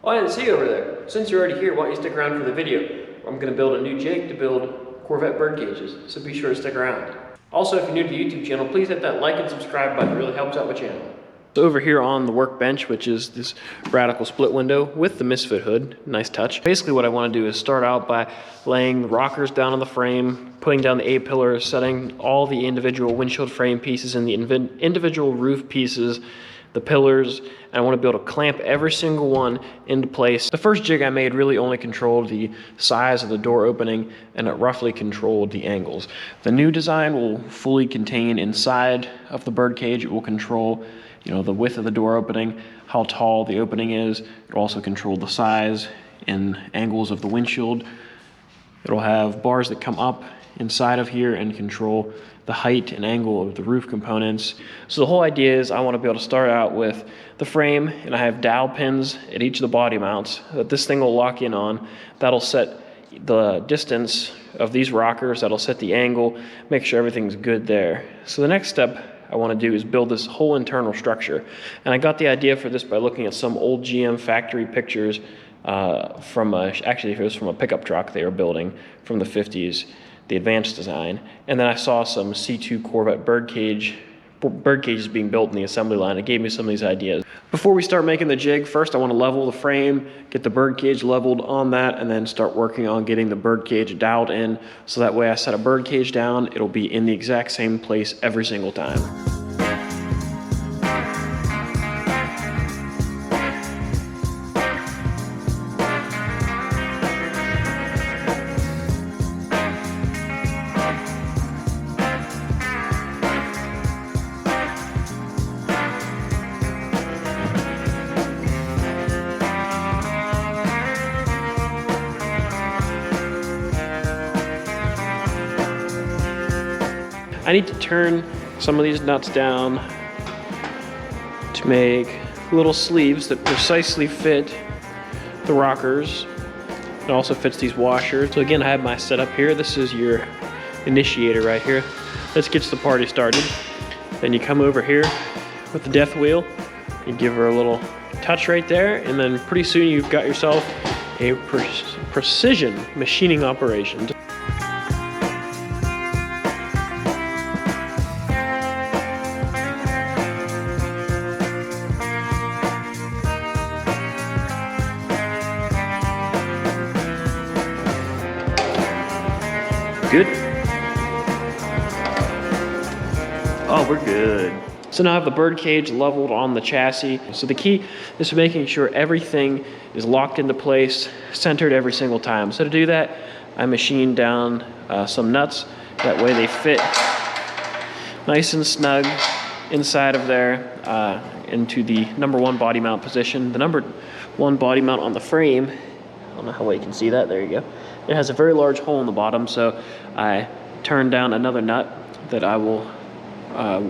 Oh, I didn't see you over there. Since you're already here, why don't you stick around for the video? I'm gonna build a new jig to build Corvette bird cages, so be sure to stick around. Also, if you're new to the YouTube channel, please hit that like and subscribe button. It really helps out my channel. So over here on the workbench, which is this radical split window with the Misfit hood, nice touch. Basically what I want to do is start out by laying the rockers down on the frame, putting down the A-pillars, setting all the individual windshield frame pieces and the individual roof pieces, the pillars, and I want to be able to clamp every single one into place. The first jig I made really only controlled the size of the door opening, and it roughly controlled the angles. The new design will fully contain inside of the bird cage. It will control, the width of the door opening, how tall the opening is. It'll also control the size and angles of the windshield. It'll have bars that come up inside of here and control the height and angle of the roof components. So the whole idea is I want to be able to start out with the frame, and I have dowel pins at each of the body mounts that this thing will lock in on. That'll set the distance of these rockers, that'll set the angle, make sure everything's good there. So the next step I want to do is build this whole internal structure. And I got the idea for this by looking at some old GM factory pictures actually it was from a pickup truck they were building from the 50s, the advanced design. And then I saw some C2 Corvette bird cages being built in the assembly line. It gave me some of these ideas. Before we start making the jig, first I want to level the frame, get the bird cage leveled on that, and then start working on getting the bird cage doweled in, so that way I set a bird cage down, it'll be in the exact same place every single time. I need to turn some of these nuts down to make little sleeves that precisely fit the rockers. It also fits these washers. So again, I have my setup here. This is your initiator right here. This gets the party started. Then you come over here with the death wheel. You give her a little touch right there, and then pretty soon you've got yourself a precision machining operation. Good? Oh, we're good. So now I have the bird cage leveled on the chassis. So the key is making sure everything is locked into place, centered every single time. So to do that, I machined down some nuts. That way they fit nice and snug inside of there into the number one body mount position. The number one body mount on the frame, I don't know how well you can see that, there you go. It has a very large hole in the bottom, so I turned down another nut that I will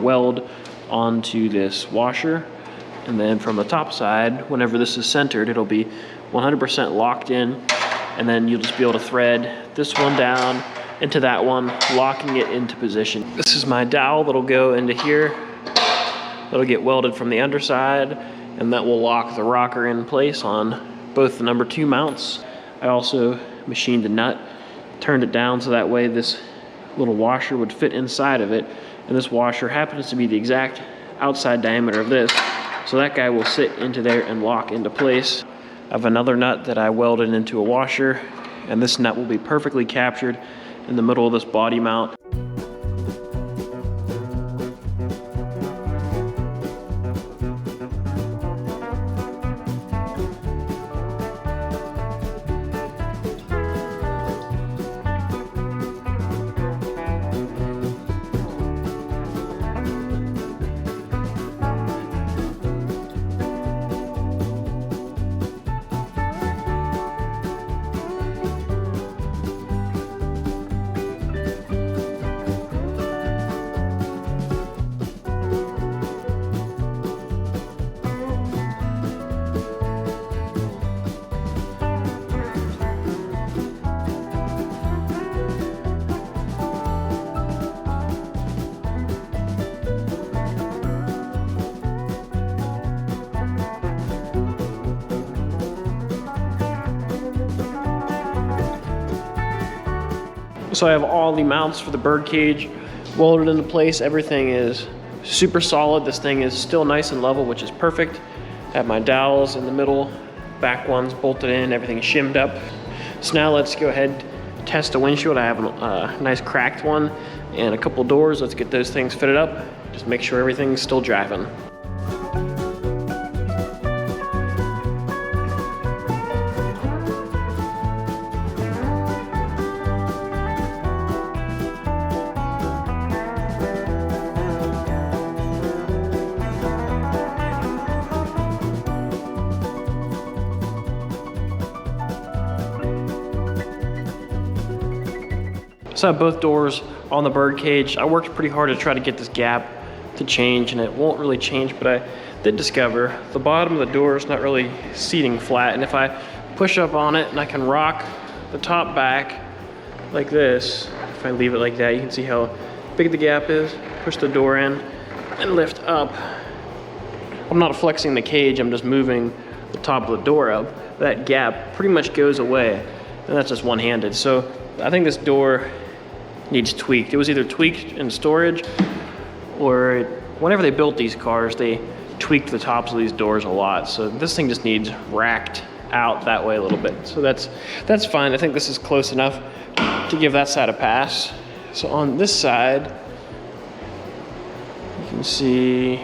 weld onto this washer. And then from the top side, whenever this is centered, it'll be 100% locked in. And then you'll just be able to thread this one down into that one, locking it into position. This is my dowel that'll go into here. That'll get welded from the underside, and that will lock the rocker in place on both the number 2 mounts. I also machined a nut, turned it down so that way this little washer would fit inside of it, and this washer happens to be the exact outside diameter of this, so that guy will sit into there and lock into place. I have another nut that I welded into a washer, and this nut will be perfectly captured in the middle of this body mount. So I have all the mounts for the birdcage welded into place. Everything is super solid. This thing is still nice and level, which is perfect. I have my dowels in the middle, back ones bolted in, everything shimmed up. So now let's go ahead, test the windshield. I have a nice cracked one and a couple doors. Let's get those things fitted up. Just make sure everything's still driving. So I have both doors on the birdcage. I worked pretty hard to try to get this gap to change, and it won't really change, but I did discover the bottom of the door is not really seating flat, and if I push up on it and I can rock the top back like this, if I leave it like that, you can see how big the gap is. Push the door in and lift up. I'm not flexing the cage, I'm just moving the top of the door up. That gap pretty much goes away, and that's just one-handed. So I think this door needs tweaked. It was either tweaked in storage, or whenever they built these cars, they tweaked the tops of these doors a lot. So this thing just needs racked out that way a little bit. So that's fine. I think this is close enough to give that side a pass. So on this side, you can see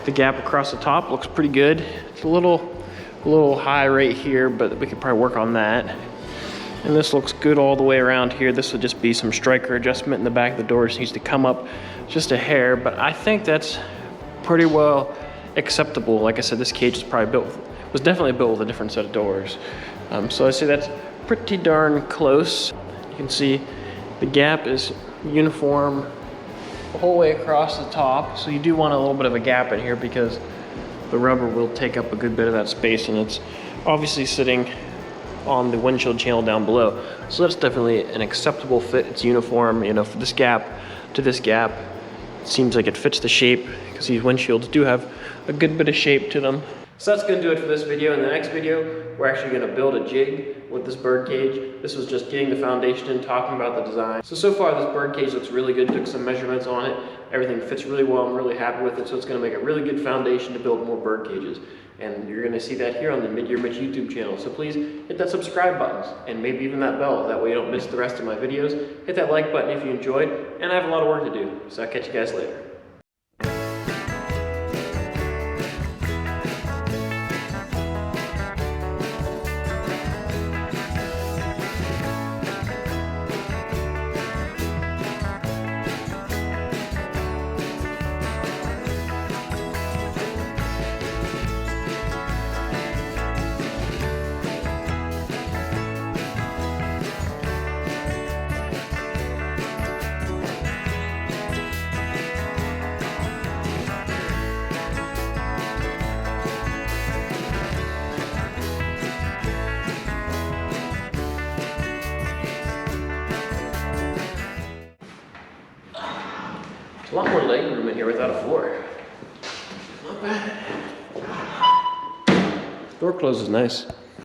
the gap across the top looks pretty good. It's a little high right here, but we could probably work on that. And this looks good all the way around here. This would just be some striker adjustment in the back of the door. It needs to come up just a hair, but I think that's pretty well acceptable. Like I said, this cage was definitely built with a different set of doors. So I say that's pretty darn close. You can see the gap is uniform the whole way across the top. So you do want a little bit of a gap in here because the rubber will take up a good bit of that space, and it's obviously sitting on the windshield channel down below. So that's definitely an acceptable fit. It's uniform, you know, for this gap to this gap. It seems like it fits the shape because these windshields do have a good bit of shape to them. So that's gonna do it for this video. In the next video, we're actually gonna build a jig with this birdcage. This was just getting the foundation and talking about the design. So far this birdcage looks really good. Took some measurements on it. Everything fits really well. I'm really happy with it. So it's gonna make a really good foundation to build more bird cages. And you're gonna see that here on the Mid-Year Mitch YouTube channel. So please hit that subscribe button and maybe even that bell. That way you don't miss the rest of my videos. Hit that like button if you enjoyed. And I have a lot of work to do. So I'll catch you guys later. A lot more leg room in here without a floor. Not bad. Door closes nice.